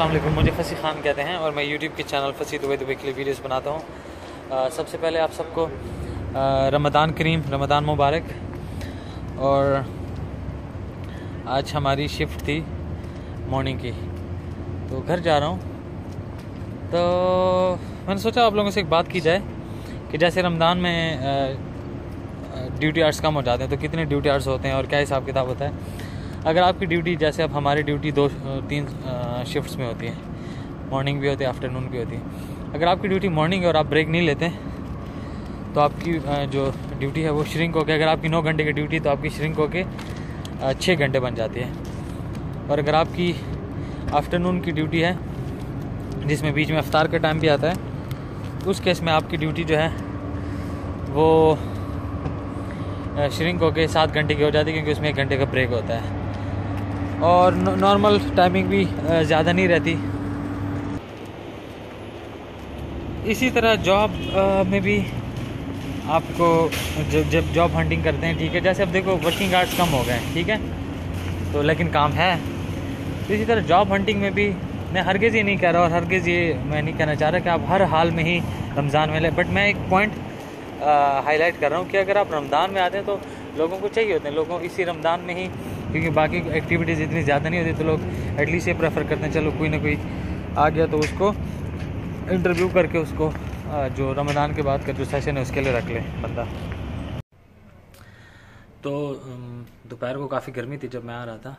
अस्सलाम वालेकुम। मुझे फसी ख़ान कहते हैं और मैं यूट्यूब के चैनल फसी दुबई के लिए वीडियोस बनाता हूँ। सबसे पहले आप सबको रमज़ान करीम, रमज़ान मुबारक। और आज हमारी शिफ्ट थी मॉर्निंग की, तो घर जा रहा हूँ। तो मैंने सोचा आप लोगों से एक बात की जाए कि जैसे रमज़ान में ड्यूटी आवर्स कम हो जाते हैं, तो कितने ड्यूटी आवर्स होते हैं और क्या हिसाब किताब होता है। अगर आपकी ड्यूटी, जैसे अब हमारी ड्यूटी 2-3 शिफ्ट्स में होती है, मॉर्निंग भी होती है, आफ्टरनून भी होती है। अगर आपकी ड्यूटी मॉर्निंग है और आप ब्रेक नहीं लेते तो आपकी जो ड्यूटी है वो श्रिंक होकर, अगर आपकी 9 घंटे की ड्यूटी तो आपकी श्रिंक होकर 6 घंटे बन जाती है। और अगर आपकी आफ्टरनून की ड्यूटी है जिसमें बीच में इफ्तार का टाइम भी आता है, तो उस केस में आपकी ड्यूटी जो है वो श्रिंक होकर 7 घंटे की हो जाती है, क्योंकि उसमें 1 घंटे का ब्रेक होता है। और नॉर्मल टाइमिंग भी ज़्यादा नहीं रहती। इसी तरह जॉब में भी आपको जब जॉब हंटिंग करते हैं, ठीक है, जैसे अब देखो वर्किंग आवर्स कम हो गए हैं, ठीक है, तो लेकिन काम है। तो इसी तरह जॉब हंटिंग में भी मैं हरगिज़ ये नहीं कह रहा और हरगिज़ ये मैं नहीं कहना चाह रहा कि आप हर हाल में ही रमज़ान में लें, बट मैं एक पॉइंट हाईलाइट कर रहा हूँ कि अगर आप रमज़ान में आते हैं तो लोगों को चाहिए होते हैं, लोगों इसी रमज़ान में ही, क्योंकि बाकी एक्टिविटीज़ इतनी ज़्यादा नहीं होती, तो लोग एटलीस्ट ये प्रेफर करते हैं चलो कोई ना कोई आ गया तो उसको इंटरव्यू करके उसको जो रमज़ान के बाद का जो सेशन है उसके लिए रख ले बंदा। तो दोपहर को काफ़ी गर्मी थी जब मैं आ रहा था,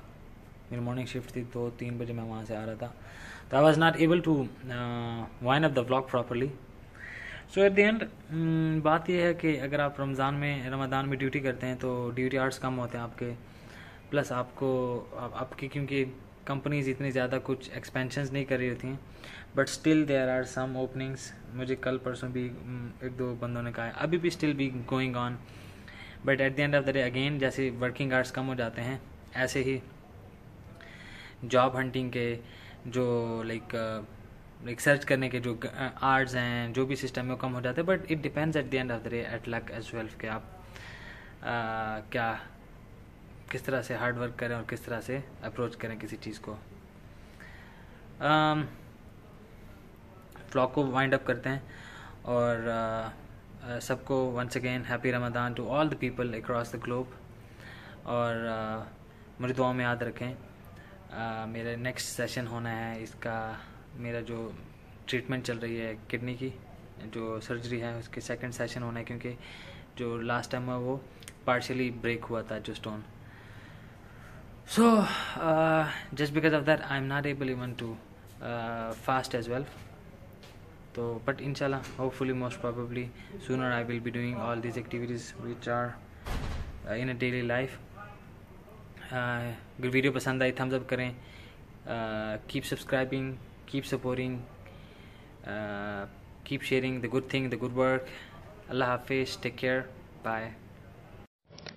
मेरी मॉर्निंग शिफ्ट थी, 2-3 बजे मैं वहाँ से आ रहा था, तो I was not able to wind up the vlog properly. So at the end बात यह है कि अगर आप रमज़ान में ड्यूटी करते हैं तो ड्यूटी आवर्स कम होते हैं आपके, प्लस आपकी क्योंकि कंपनीज इतनी ज़्यादा कुछ एक्सपेंशंस नहीं कर रही होती हैं, but still there are some openings. मुझे कल परसों भी 1-2 बंदों ने कहा है, अभी भी still be going on, but at the end of the day again जैसे वर्किंग आवर्स कम हो जाते हैं, ऐसे ही जॉब हंटिंग के जो लाइक सर्च करने के जो आर्ट्स हैं, जो भी सिस्टम है वो कम हो जाते हैं। But it depends at the end of the day at luck as well कि आप क्या किस तरह से हार्ड वर्क करें और किस तरह से अप्रोच करें किसी चीज़ को। व्लॉग को वाइंड अप करते हैं और सबको once again happy Ramzan to all the people across the globe. और मुझे दुआ में याद रखें। मेरा नेक्स्ट सेशन होना है, इसका मेरा जो ट्रीटमेंट चल रही है किडनी की जो सर्जरी है उसके सेकंड सेशन होना है, क्योंकि जो लास्ट टाइम हुआ वो पार्शियली ब्रेक हुआ था जो stone. So just because of that I am not able even to fast as well. तो बट इंशाल्लाह hopefully most probably sooner I will be doing all these activities which are in a daily life. अगर video पसंद आई thumbs up करें, keep subscribing, keep supporting, keep sharing the good thing, the good work. अल्लाह हाफिज़, take care, bye.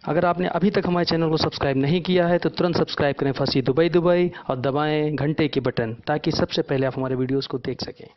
अगर आपने अभी तक हमारे चैनल को सब्सक्राइब नहीं किया है तो तुरंत सब्सक्राइब करें फसी दुबई और दबाएं घंटे के बटन, ताकि सबसे पहले आप हमारे वीडियोस को देख सकें।